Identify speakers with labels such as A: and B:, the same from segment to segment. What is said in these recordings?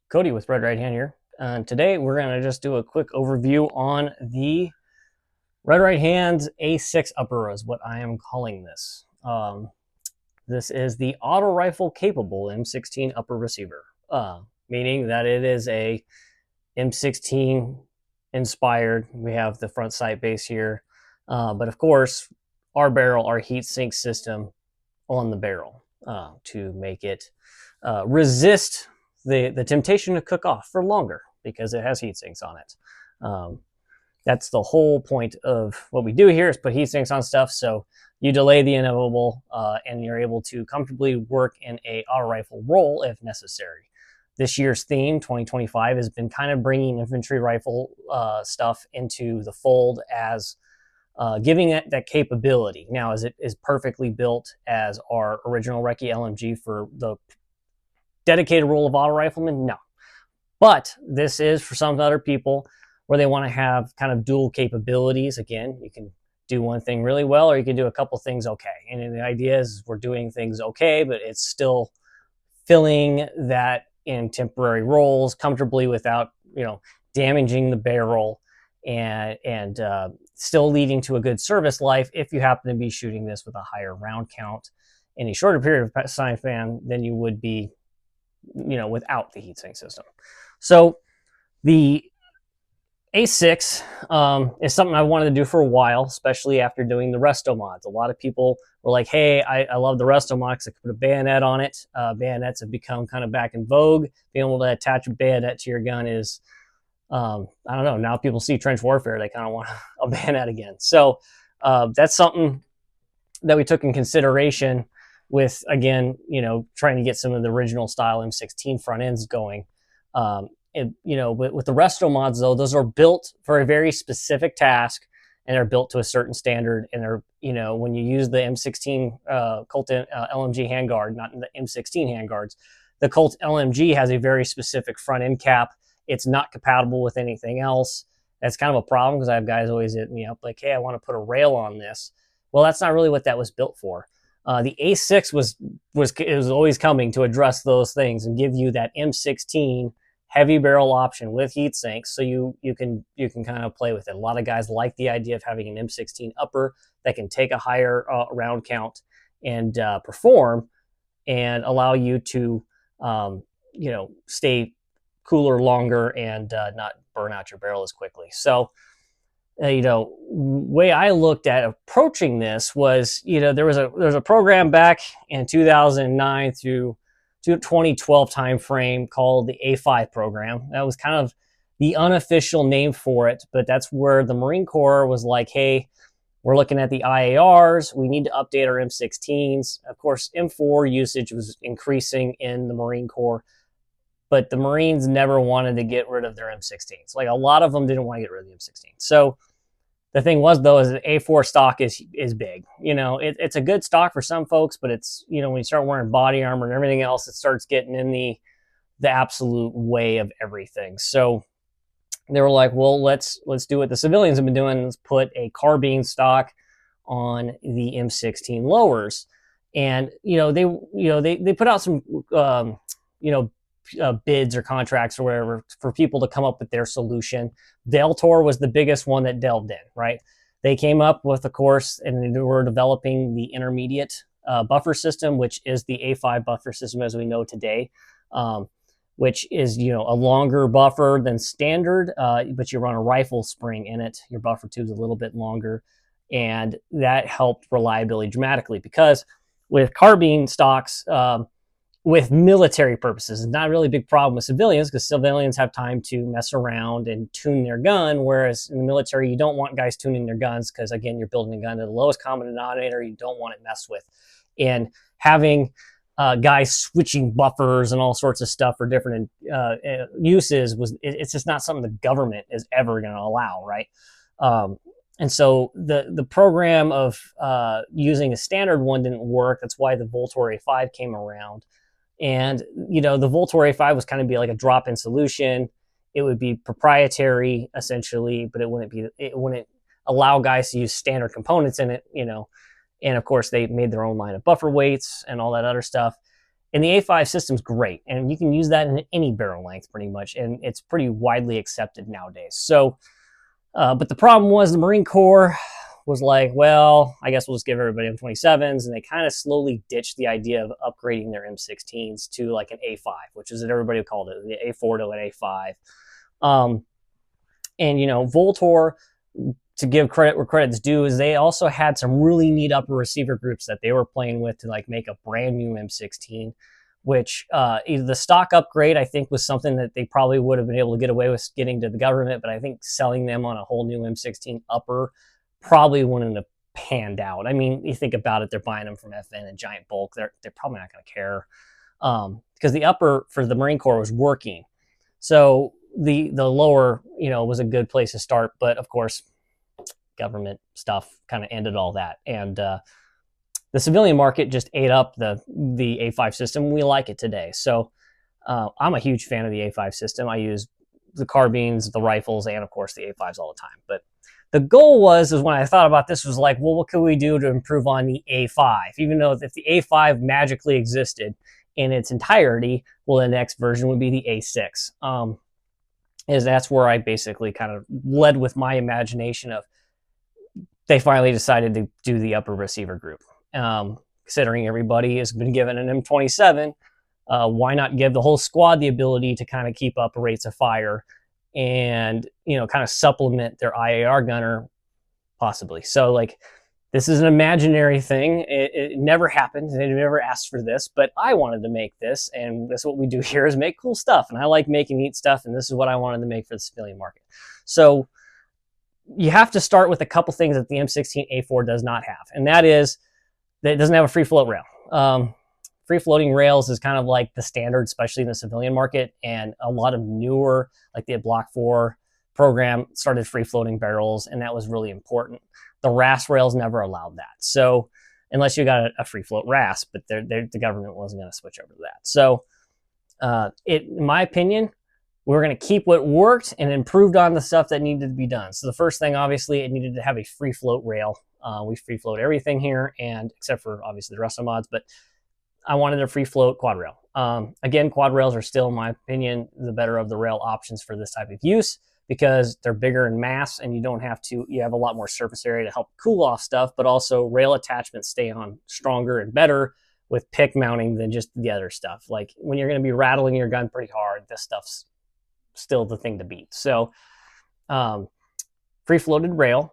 A: Cody with Red Right Hand here. Today we're going to just do a quick overview on the Red Right Hand's A6 upper is what I am calling this. This is the AutoRifle capable M16 upper receiver, meaning that it is a M16 inspired. We have the front sight base here, but of course our barrel, our heat sink system on the barrel to make it resist the temptation to cook off for longer because it has heat sinks on it. That's the whole point of what we do here is put heat sinks on stuff so you delay the inevitable and you're able to comfortably work in a AutoRifle role if necessary. This year's theme, 2025, has been kind of bringing infantry rifle stuff into the fold as giving it that capability. Now, is it is perfectly built as our original Recce LMG for the dedicated role of AutoRifleman? No. But this is for some other people where they want to have kind of dual capabilities. Again, you can do one thing really well or you can do a couple things okay. And the idea is we're doing things okay, but it's still filling that in temporary roles comfortably without, damaging the barrel and still leading to a good service life if you happen to be shooting this with a higher round count in a shorter period of time than you would be, without the heatsink system. So the A6 is something I wanted to do for a while, especially after doing the resto mods. A lot of people were like, hey, I love the resto mod because I could put a bayonet on it. Bayonets have become kind of back in vogue. Being able to attach a bayonet to your gun is, I don't know, now people see trench warfare, they kind of want a bayonet again. So that's something that we took in consideration with, again, trying to get some of the original style M16 front ends going. With the resto mods, though, those are built for a very specific task and they're built to a certain standard. And they're, when you use the M16 Colt LMG handguard, not the M16 handguards, the Colt LMG has a very specific front end cap. It's not compatible with anything else. That's kind of a problem because I have guys always hit me up like, hey, I want to put a rail on this. Well, that's not really what that was built for. The A6 was always coming to address those things and give you that M16 heavy barrel option with heat sinks, so you can kind of play with it. A lot of guys like the idea of having an M16 upper that can take a higher round count and perform and allow you to stay cooler longer and not burn out your barrel as quickly. So way I looked at approaching this was, there was a program back in 2009 through 2012 timeframe called the A5 program. That was kind of the unofficial name for it, but that's where the Marine Corps was like, hey, we're looking at the IARs. We need to update our M16s. Of course, M4 usage was increasing in the Marine Corps, but the Marines never wanted to get rid of their M16s. Like, a lot of them didn't want to get rid of the M16. So the thing was, though, is that A4 stock is big. It's a good stock for some folks, but it's, when you start wearing body armor and everything else, it starts getting in the absolute way of everything. So they were like, well, let's do what the civilians have been doing. Let's put a carbine stock on the M16 lowers. And, they put out some, bids or contracts or whatever for people to come up with their solution. Deltor was the biggest one that delved in, right? They came up with a course and they were developing the intermediate buffer system, which is the A5 buffer system as we know today, which is, a longer buffer than standard, but you run a rifle spring in it. Your buffer tube's a little bit longer, and that helped reliability dramatically because with carbine stocks, with military purposes, it's not really a big problem with civilians because civilians have time to mess around and tune their gun, whereas in the military, you don't want guys tuning their guns because, again, you're building a gun to the lowest common denominator. You don't want it messed with. And having guys switching buffers and all sorts of stuff for different uses, it's just not something the government is ever going to allow, right? And so the program of using a standard one didn't work. That's why the Voltor A5 came around. And, the Voltor A5 was kind of be like a drop-in solution. It would be proprietary, essentially, but it wouldn't allow guys to use standard components in it, And, of course, they made their own line of buffer weights and all that other stuff. And the A5 system's great, and you can use that in any barrel length pretty much, and it's pretty widely accepted nowadays. So, but the problem was the Marine Corps was like, well, I guess we'll just give everybody M27s, and they kind of slowly ditched the idea of upgrading their M16s to like an A5, which is what everybody called it, the A4 to an A5. And Voltor, to give credit where credit's due, is they also had some really neat upper receiver groups that they were playing with to like make a brand new M16, which the stock upgrade I think was something that they probably would have been able to get away with getting to the government, but I think selling them on a whole new M16 upper probably wouldn't have panned out. I mean, you think about it, they're buying them from FN in giant bulk. They're probably not going to care because the upper for the Marine Corps was working. So the lower, was a good place to start, but of course, government stuff kind of ended all that, and the civilian market just ate up the A5 system. We like it today, so I'm a huge fan of the A5 system. I use the carbines, the rifles, and of course the A5s all the time. But the goal is when I thought about this was like, well, what can we do to improve on the A5? Even though if the A5 magically existed in its entirety, well, the next version would be the A6. That's where I basically kind of led with my imagination of they finally decided to do the upper receiver group. Considering everybody has been given an M27, why not give the whole squad the ability to kind of keep up rates of fire and, kind of supplement their IAR gunner possibly. So like, this is an imaginary thing. It never happened. They never asked for this, but I wanted to make this, and that's what we do here is make cool stuff. And I like making neat stuff, and this is what I wanted to make for the civilian market. So you have to start with a couple things that the M16A4 does not have, and that is that it doesn't have a free float rail. Free floating rails is kind of like the standard, especially in the civilian market, and a lot of newer, like the Block 4 program started free floating barrels, and that was really important. The RAS rails never allowed that. So unless you got a free float RAS, but the government wasn't going to switch over to that. So in my opinion, we're going to keep what worked and improved on the stuff that needed to be done. So the first thing, obviously, it needed to have a free float rail. We free float everything here, and except for obviously the rest of the mods, but I wanted a free float quad rail. Again, quad rails are still, in my opinion, the better of the rail options for this type of use because they're bigger in mass and you have a lot more surface area to help cool off stuff, but also rail attachments stay on stronger and better with pick mounting than just the other stuff. Like when you're going to be rattling your gun pretty hard, this stuff's still the thing to beat. So free floated rail.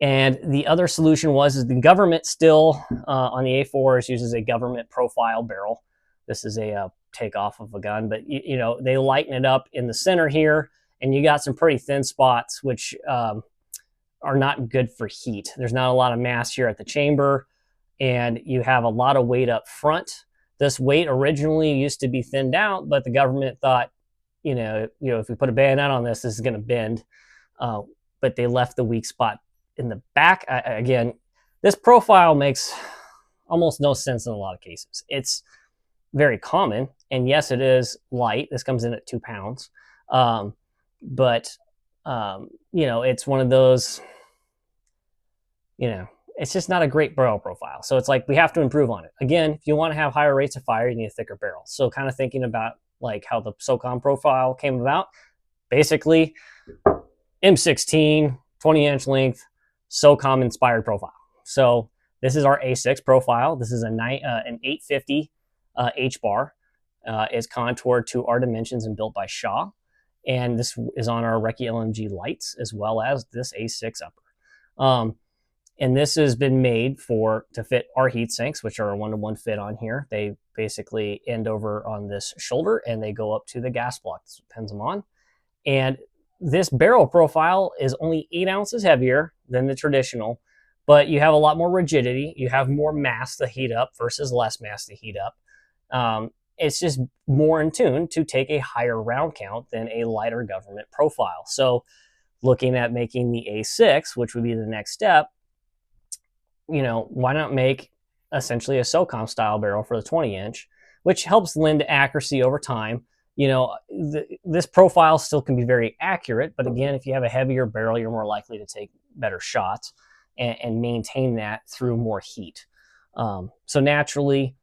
A: And the other solution is the government still on the A4s uses a government profile barrel. This is a takeoff of a gun, but they lighten it up in the center here, and you got some pretty thin spots, which are not good for heat. There's not a lot of mass here at the chamber, and you have a lot of weight up front. This weight originally used to be thinned out, but the government thought, if we put a bayonet on this is going to bend. But they left the weak spot in the back. Again, this profile makes almost no sense in a lot of cases. It's very common, and yes, it is light. This comes in at 2 pounds. But it's one of those, it's just not a great barrel profile. So it's like we have to improve on it. Again, if you want to have higher rates of fire, you need a thicker barrel. So kind of thinking about like how the SOCOM profile came about, basically M16, 20-inch length, SOCOM inspired profile. So this is our A6 profile. This is an 850 H-bar. It's contoured to our dimensions and built by Shaw. And this is on our Recce LMG lights as well as this A6 upper. And this has been made to fit our heat sinks, which are a 1-to-1 fit on here. They basically end over on this shoulder and they go up to the gas block. This pins them on. And this barrel profile is only 8 ounces heavier than the traditional, but you have a lot more rigidity. You have more mass to heat up versus less mass to heat up. It's just more in tune to take a higher round count than a lighter government profile. So looking at making the A6, which would be the next step, why not make essentially a SOCOM style barrel for the 20-inch, which helps lend accuracy over time. This profile still can be very accurate, but again, if you have a heavier barrel, you're more likely to take better shots and maintain that through more heat. So naturally,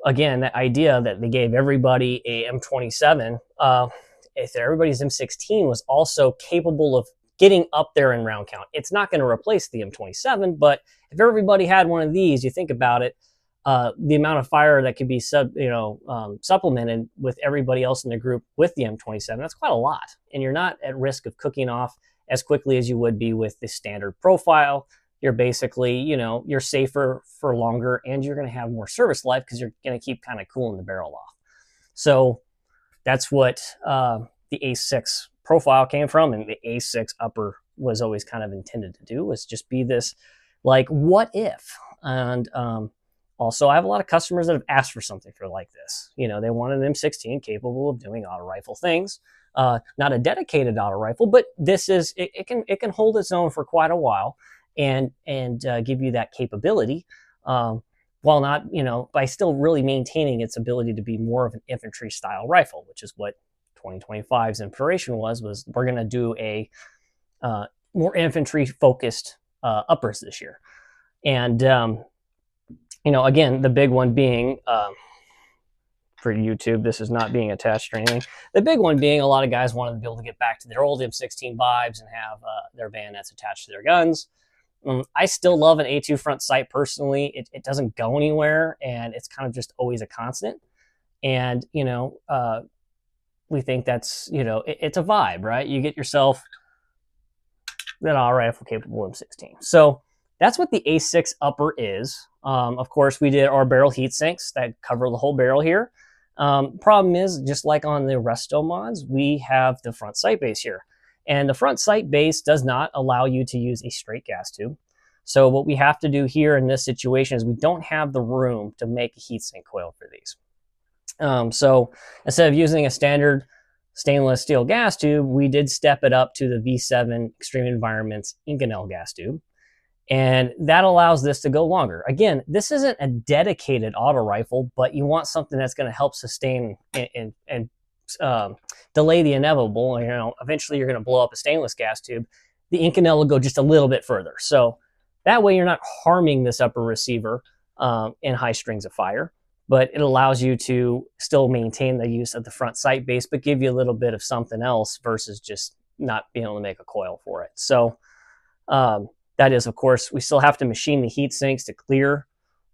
A: again, that idea that they gave everybody a M27, if everybody's M16 was also capable of getting up there in round count. It's not going to replace the M27, but if everybody had one of these, you think about it, the amount of fire that could be supplemented with everybody else in the group with the M27, that's quite a lot. And you're not at risk of cooking off as quickly as you would be with the standard profile. You're basically, you're safer for longer, and you're going to have more service life because you're going to keep kind of cooling the barrel off. So that's what the A6 profile came from, and the A6 upper was always kind of intended to do, was just be this like, what if? And also, I have a lot of customers that have asked for something for like this. They want an M16 capable of doing AutoRifle things. Not a dedicated AutoRifle, but this is it can hold its own for quite a while and give you that capability, while not, by still really maintaining its ability to be more of an infantry style rifle, which is what 2025's inspiration was we're going to do a more infantry focused uppers this year. And again, the big one being, for YouTube, this is not being attached or anything. The big one being, a lot of guys wanted to be able to get back to their old M16 vibes and have their bayonets attached to their guns. I still love an A2 front sight personally. It doesn't go anywhere, and it's kind of just always a constant. And, we think that's, it's a vibe, right? You get yourself an AutoRifle capable M16. So that's what the A6 upper is. Of course, we did our barrel heat sinks that cover the whole barrel here. Problem is, just like on the resto mods, we have the front sight base here. And the front sight base does not allow you to use a straight gas tube. So what we have to do here in this situation is we don't have the room to make a heatsink coil for these. So instead of using a standard stainless steel gas tube, we did step it up to the V7 Extreme Environments Inconel gas tube. And that allows this to go longer. Again, this isn't a dedicated AutoRifle, but you want something that's going to help sustain and delay the inevitable. Eventually you're going to blow up a stainless gas tube. The Inconel will go just a little bit further. So that way you're not harming this upper receiver in high strings of fire, but it allows you to still maintain the use of the front sight base, but give you a little bit of something else versus just not being able to make a coil for it. So that is, of course, we still have to machine the heat sinks to clear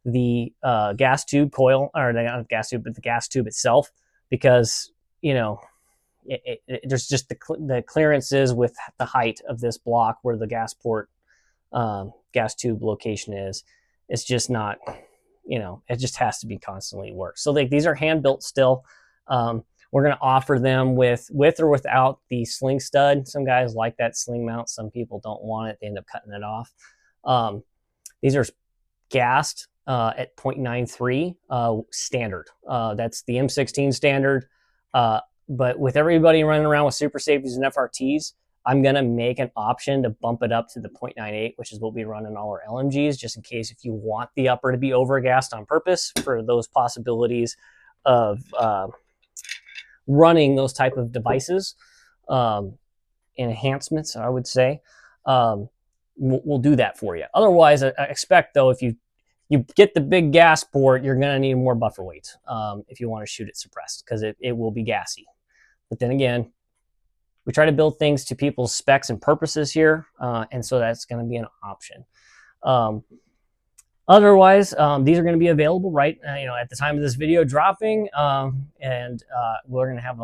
A: the gas tube coil, or not gas tube, but the gas tube itself, because, there's just the clearances with the height of this block where the gas port gas tube location is. It's just not, it just has to be constantly worked. So these are hand built still. We're going to offer them with or without the sling stud. Some guys like that sling mount. Some people don't want it. They end up cutting it off. These are gassed at 0.93 standard. That's the M16 standard. But with everybody running around with super safeties and FRTs, I'm going to make an option to bump it up to the 0.98, which is what we run in all our LMGs, just in case if you want the upper to be overgassed on purpose for those possibilities of running those type of devices, enhancements, I would say. We'll do that for you. Otherwise, I expect, though, if you get the big gas port, you're going to need more buffer weight if you want to shoot it suppressed, because it will be gassy. But then again, we try to build things to people's specs and purposes here, and so that's going to be an option. Otherwise, these are going to be available right, at the time of this video dropping, and we're going to have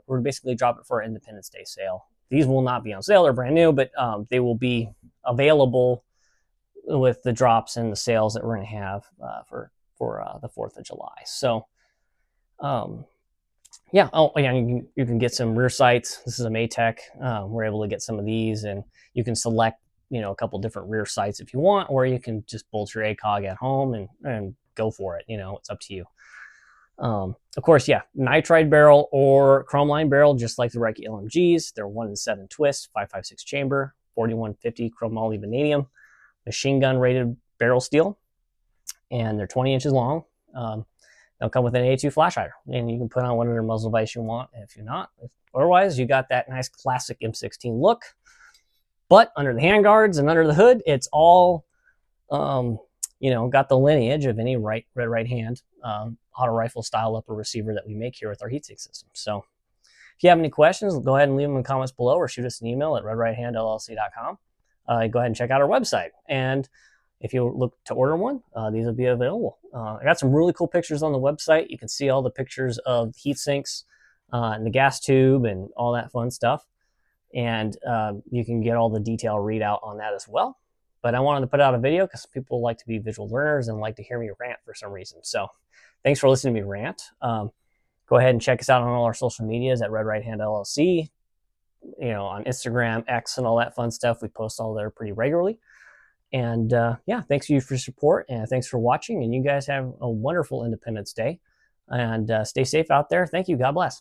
A: we're basically drop it for our Independence Day sale. These will not be on sale; they're brand new, but they will be available with the drops and the sales that we're going to have for the 4th of July. So, yeah. Oh, yeah. You can get some rear sights. This is a Maytech. We're able to get some of these, and you can select, a couple different rear sights if you want, or you can just bolt your ACOG at home and go for it. It's up to you. Of course, yeah, nitride barrel or chrome line barrel, just like the Reiki LMGs. They're 1-in-7 twist, 5.56 chamber, 4150 chromoly vanadium, machine gun rated barrel steel, and they're 20 inches long. They'll come with an A2 flash hider, and you can put on whatever muzzle device you want. If you're not, otherwise, you got that nice classic M16 look. But under the handguards and under the hood, it's all, got the lineage of any red right hand AutoRifle style upper receiver that we make here with our heatsink system. So if you have any questions, go ahead and leave them in the comments below or shoot us an email at redrighthandllc.com. Go ahead and check out our website. And if you look to order one, these will be available. I got some really cool pictures on the website. You can see all the pictures of heat sinks and the gas tube and all that fun stuff. And you can get all the detail readout on that as well. But I wanted to put out a video because people like to be visual learners and like to hear me rant for some reason. So thanks for listening to me rant. Go ahead and check us out on all our social medias at Red Right Hand LLC. On Instagram, X, and all that fun stuff. We post all there pretty regularly. And yeah, thanks you for your support, and thanks for watching. And you guys have a wonderful Independence Day. And stay safe out there. Thank you. God bless.